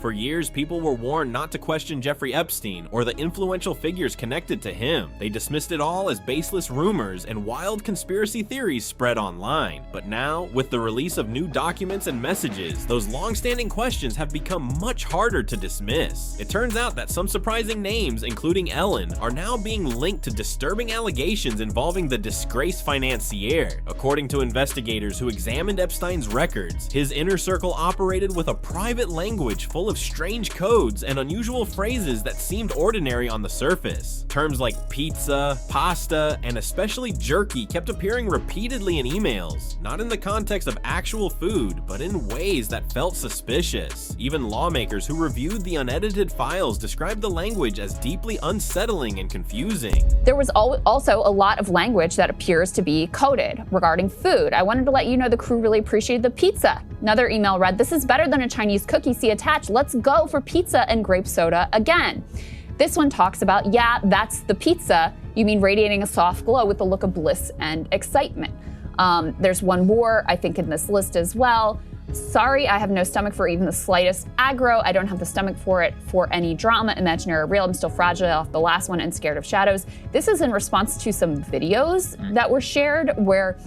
For years, people were warned not to question Jeffrey Epstein or the influential figures connected to him. They dismissed it all as baseless rumors and wild conspiracy theories spread online. But now, with the release of new documents and messages, those long-standing questions have become much harder to dismiss. It turns out that some surprising names, including Ellen, are now being linked to disturbing allegations involving the disgraced financier. According to investigators who examined Epstein's records, his inner circle operated with a private language full of strange codes and unusual phrases that seemed ordinary on the surface. Terms like pizza, pasta, and especially jerky kept appearing repeatedly in emails, not in the context of actual food, but in ways that felt suspicious. Even lawmakers who reviewed the unedited files described the language as deeply unsettling and confusing. There was also a lot of language that appears to be coded regarding food. I wanted to let you know the crew really appreciated the pizza. Another email read, "This is better than a Chinese cookie, see attached. Let's go for pizza and grape soda again." This one talks about, yeah, that's the pizza. You mean radiating a soft glow with the look of bliss and excitement. There's one more, I think, in this list as well. "Sorry, I have no stomach for even the slightest aggro. I don't have the stomach for it for any drama, imaginary or real. I'm still fragile off the last one and scared of shadows." This is in response to some videos that were shared where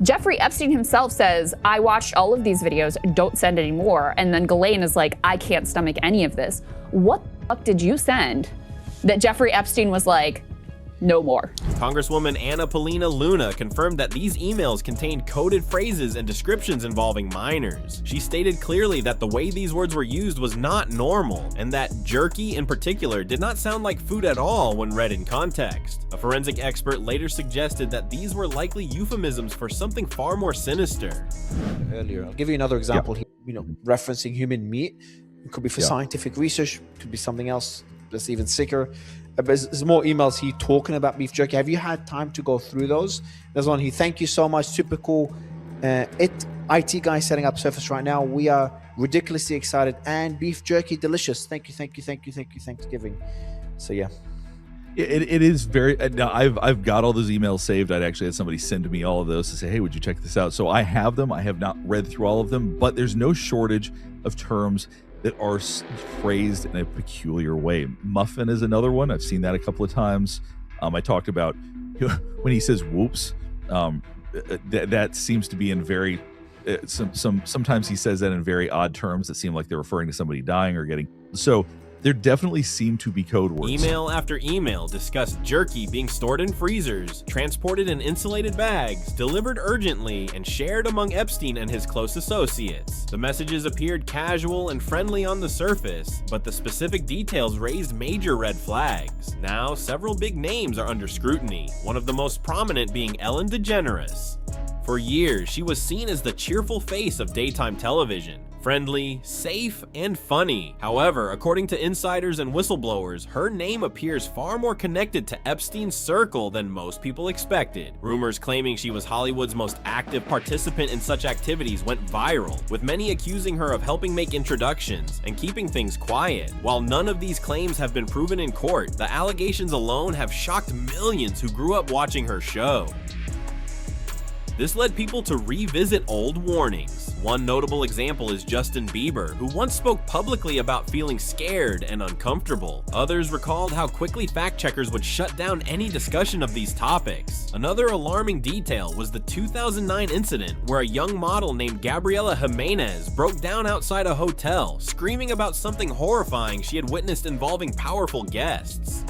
Jeffrey Epstein himself says, "I watched all of these videos, don't send any more." And then Ghislaine is like, "I can't stomach any of this." What the fuck did you send that Jeffrey Epstein was like, "No more"? Congresswoman Anna Paulina Luna confirmed that these emails contained coded phrases and descriptions involving minors. She stated clearly that the way these words were used was not normal, and that jerky in particular did not sound like food at all when read in context. A forensic expert later suggested that these were likely euphemisms for something far more sinister. Earlier, I'll give you another example here, referencing human meat. It could be for scientific research, could be something else that's even sicker. But there's more emails here talking about beef jerky. Have you had time to go through those? There's one here. "Thank you so much. Super cool. IT guy setting up Surface right now. We are ridiculously excited. And beef jerky, delicious. Thank you, thank you, thank you, thank you, Thanksgiving." So yeah. It is very. Now I've got all those emails saved. I'd actually had somebody send me all of those to say, "Hey, would you check this out?" So I have them. I have not read through all of them, but there's no shortage of terms that are phrased in a peculiar way. Muffin is another one. I've seen that a couple of times. I talked about when he says "whoops." That seems to be in very sometimes he says that in very odd terms that seem like they're referring to somebody dying or getting. So there definitely seem to be code words. Email after email discussed jerky being stored in freezers, transported in insulated bags, delivered urgently, and shared among Epstein and his close associates. The messages appeared casual and friendly on the surface, but the specific details raised major red flags. Now, several big names are under scrutiny, one of the most prominent being Ellen DeGeneres. For years, she was seen as the cheerful face of daytime television. Friendly, safe, and funny. However, according to insiders and whistleblowers, her name appears far more connected to Epstein's circle than most people expected. Rumors claiming she was Hollywood's most active participant in such activities went viral, with many accusing her of helping make introductions and keeping things quiet. While none of these claims have been proven in court, the allegations alone have shocked millions who grew up watching her show. This led people to revisit old warnings. One notable example is Justin Bieber, who once spoke publicly about feeling scared and uncomfortable. Others recalled how quickly fact-checkers would shut down any discussion of these topics. Another alarming detail was the 2009 incident where a young model named Gabriela Jimenez broke down outside a hotel, screaming about something horrifying she had witnessed involving powerful guests.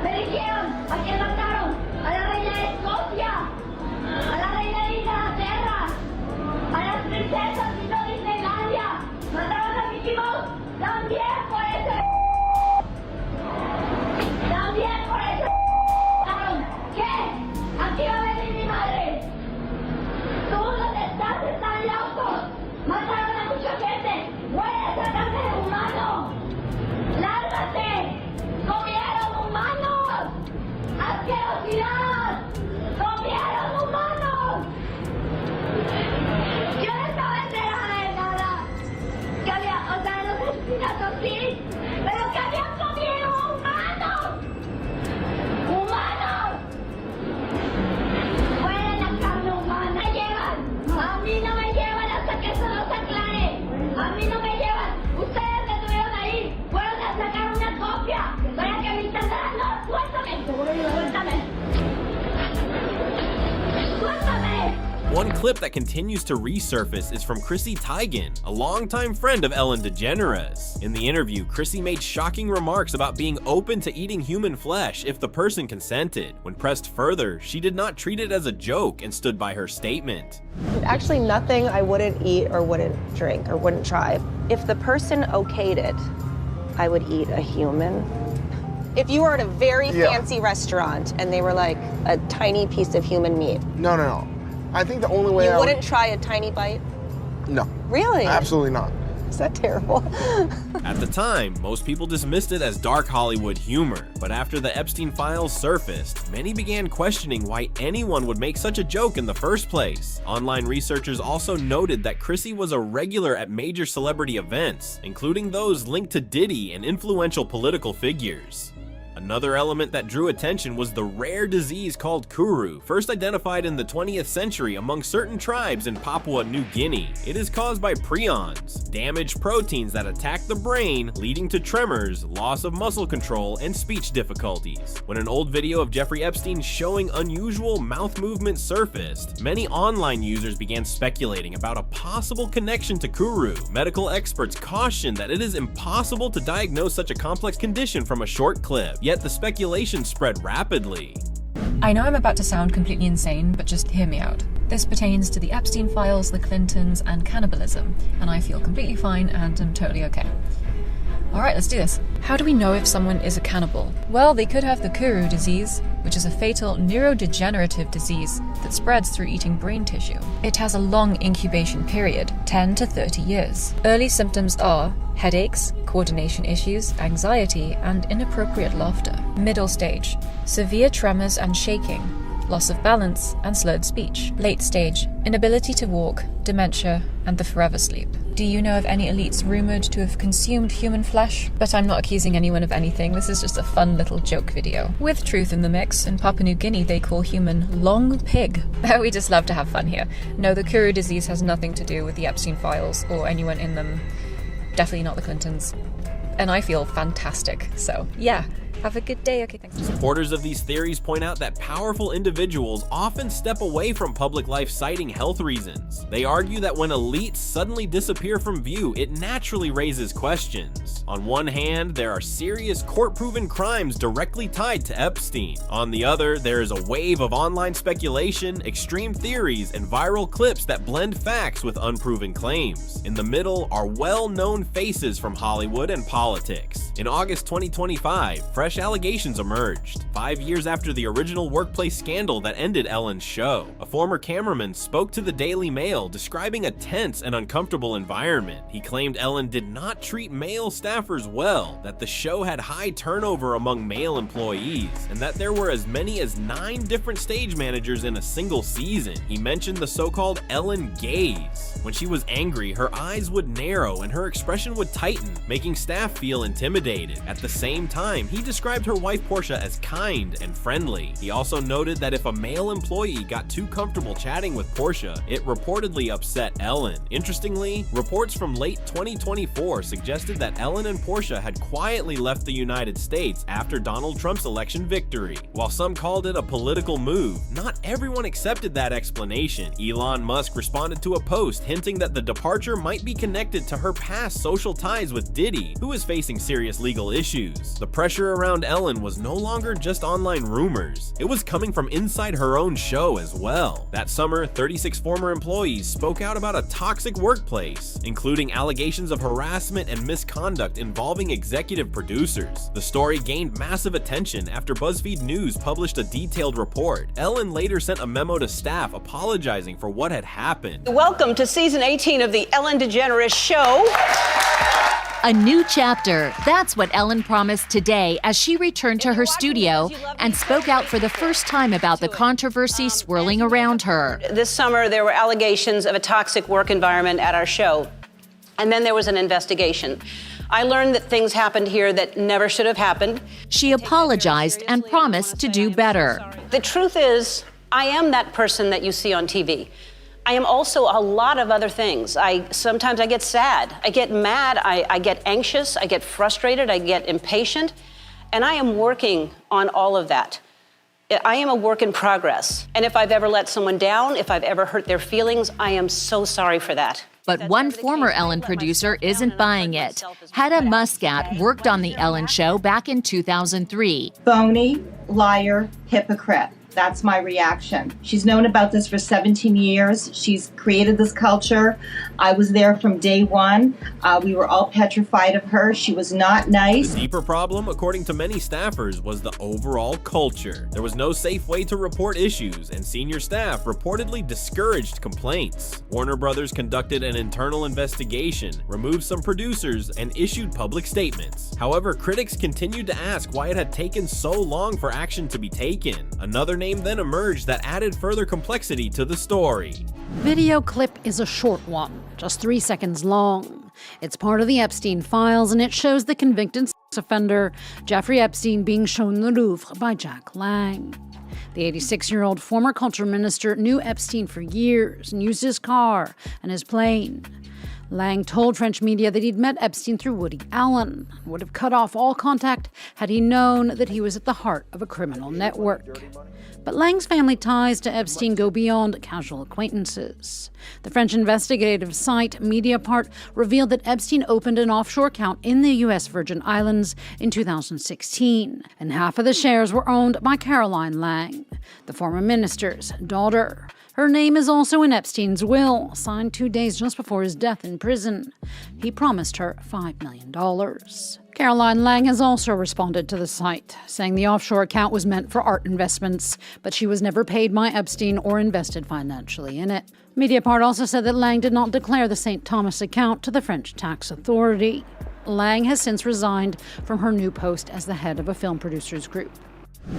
Me dijeron, aquí One clip that continues to resurface is from Chrissy Teigen, a longtime friend of Ellen DeGeneres. In the interview, Chrissy made shocking remarks about being open to eating human flesh if the person consented. When pressed further, she did not treat it as a joke and stood by her statement. Actually, nothing I wouldn't eat or wouldn't drink or wouldn't try. If the person okayed it, I would eat a human. If you were at a very fancy restaurant and they were like a tiny piece of human meat. No. I think the only way You wouldn't try a tiny bite? No. Really? Absolutely not. Is that terrible? At the time, most people dismissed it as dark Hollywood humor, but after the Epstein files surfaced, many began questioning why anyone would make such a joke in the first place. Online researchers also noted that Chrissy was a regular at major celebrity events, including those linked to Diddy and influential political figures. Another element that drew attention was the rare disease called Kuru, first identified in the 20th century among certain tribes in Papua New Guinea. It is caused by prions, damaged proteins that attack the brain, leading to tremors, loss of muscle control, and speech difficulties. When an old video of Jeffrey Epstein showing unusual mouth movements surfaced, many online users began speculating about a possible connection to Kuru. Medical experts cautioned that it is impossible to diagnose such a complex condition from a short clip. Yet the speculation spread rapidly. I know I'm about to sound completely insane, but just hear me out. This pertains to the Epstein files, the Clintons, and cannibalism, and I feel completely fine and am totally okay. Alright, let's do this. How do we know if someone is a cannibal? Well, they could have the Kuru disease, which is a fatal neurodegenerative disease that spreads through eating brain tissue. It has a long incubation period, 10 to 30 years. Early symptoms are headaches, coordination issues, anxiety, and inappropriate laughter. Middle stage, severe tremors and shaking, loss of balance and slurred speech. Late stage, inability to walk, dementia, and the forever sleep. Do you know of any elites rumored to have consumed human flesh? But I'm not accusing anyone of anything, this is just a fun little joke video. With truth in the mix, in Papua New Guinea they call human long pig. We just love to have fun here. No, the Kuru disease has nothing to do with the Epstein files or anyone in them. Definitely not the Clintons. And I feel fantastic, so yeah. Have a good day. Okay, thanks. Supporters of these theories point out that powerful individuals often step away from public life citing health reasons. They argue that when elites suddenly disappear from view, it naturally raises questions. On one hand, there are serious court-proven crimes directly tied to Epstein. On the other, there is a wave of online speculation, extreme theories, and viral clips that blend facts with unproven claims. In the middle are well-known faces from Hollywood and politics. In August 2025, fresh allegations emerged. 5 years after the original workplace scandal that ended Ellen's show, a former cameraman spoke to the Daily Mail describing a tense and uncomfortable environment. He claimed Ellen did not treat male staffers well, that the show had high turnover among male employees, and that there were as many as 9 different stage managers in a single season. He mentioned the so-called Ellen gaze. When she was angry, her eyes would narrow and her expression would tighten, making staff feel intimidated. At the same time, he described her wife Portia as kind and friendly. He also noted that if a male employee got too comfortable chatting with Portia, it reportedly upset Ellen. Interestingly, reports from late 2024 suggested that Ellen and Portia had quietly left the United States after Donald Trump's election victory. While some called it a political move, not everyone accepted that explanation. Elon Musk responded to a post hinting that the departure might be connected to her past social ties with Diddy, who is facing serious legal issues. The pressure around Ellen was no longer just online rumors. It was coming from inside her own show as well. That summer, 36 former employees spoke out about a toxic workplace, including allegations of harassment and misconduct involving executive producers. The story gained massive attention after BuzzFeed News published a detailed report. Ellen later sent a memo to staff apologizing for what had happened. Welcome to season 18 of the Ellen DeGeneres Show. A new chapter. That's what Ellen promised today as she returned to her studio and spoke out for the first time about the controversy swirling around her. This summer, there were allegations of a toxic work environment at our show, and then there was an investigation. I learned that things happened here that never should have happened. She apologized and promised to do better. The truth is, I am that person that you see on TV. I am also a lot of other things. Sometimes I get sad, I get mad, I get anxious, I get frustrated, I get impatient, and I am working on all of that. I am a work in progress. And if I've ever let someone down, if I've ever hurt their feelings, I am so sorry for that. But one former Ellen producer isn't buying it. Hedda Muscat worked on The Ellen Show back in 2003. Phony, liar, hypocrite. That's my reaction. She's known about this for 17 years. She's created this culture. I was there from day one. We were all petrified of her. She was not nice. The deeper problem, according to many staffers, was the overall culture. There was no safe way to report issues, and senior staff reportedly discouraged complaints. Warner Brothers conducted an internal investigation, removed some producers, and issued public statements. However, critics continued to ask why it had taken so long for action to be taken. Another name then emerged that added further complexity to the story. Video clip is a short one, just 3 seconds long. It's part of the Epstein files, and it shows the convicted sex offender Jeffrey Epstein being shown the Louvre by Jack Lang. The 86-year-old former culture minister knew Epstein for years and used his car and his plane. Lang told French media that he'd met Epstein through Woody Allen and would have cut off all contact had he known that he was at the heart of a criminal network. But Lang's family ties to Epstein go beyond casual acquaintances. The French investigative site Mediapart revealed that Epstein opened an offshore account in the U.S. Virgin Islands in 2016, and half of the shares were owned by Caroline Lang, the former minister's daughter. Her name is also in Epstein's will, signed 2 days just before his death in prison. He promised her $5 million. Caroline Lang has also responded to the site, saying the offshore account was meant for art investments, but she was never paid by Epstein or invested financially in it. Mediapart also said that Lang did not declare the St. Thomas account to the French tax authority. Lang has since resigned from her new post as the head of a film producers group.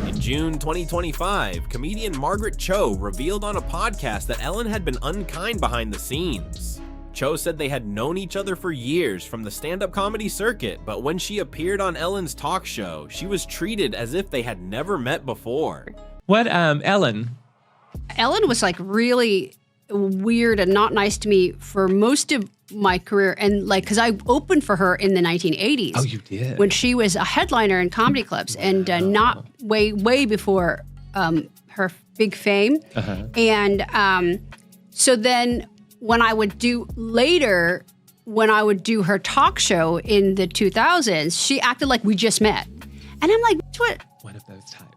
In June 2025, comedian Margaret Cho revealed on a podcast that Ellen had been unkind behind the scenes. Cho said they had known each other for years from the stand-up comedy circuit, but when she appeared on Ellen's talk show, she was treated as if they had never met before. What, Ellen? Ellen was like really weird and not nice to me for most of my career, and like because I opened for her in the 1980s. Oh, you did? When she was a headliner in comedy clubs, and not way before her big fame. Uh-huh. And so then when I would do her talk show in the 2000s, she acted like we just met, and I'm like, what? One of those types.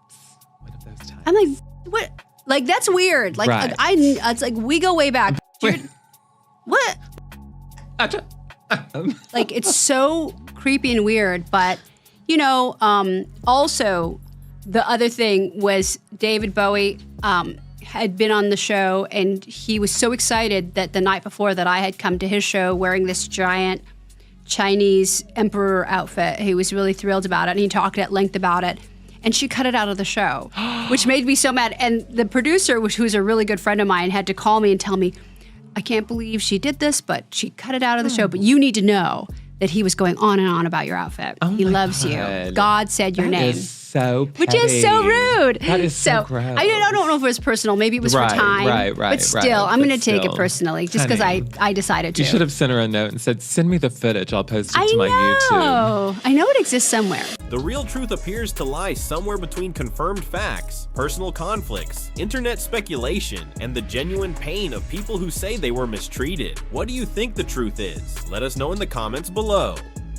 I'm like, what? Like that's weird. Like right. it's like we go way back. What? Like it's so creepy and weird, but you know, also the other thing was David Bowie had been on the show, and he was so excited that the night before that I had come to his show wearing this giant Chinese emperor outfit. He was really thrilled about it, and he talked at length about it. And she cut it out of the show, which made me so mad. And the producer, who's a really good friend of mine, had to call me and tell me, I can't believe she did this, but she cut it out of the show. But you need to know that he was going on and on about your outfit. He loves you. God said your name. So petty. Which is so rude. That is so gross. I don't know if it was personal. Maybe it was for time. Right. But still, I'm going to take it personally just because I decided to. You should have sent her a note and said, send me the footage. I'll post it to my YouTube. I know it exists somewhere. The real truth appears to lie somewhere between confirmed facts, personal conflicts, internet speculation, and the genuine pain of people who say they were mistreated. What do you think the truth is? Let us know in the comments below.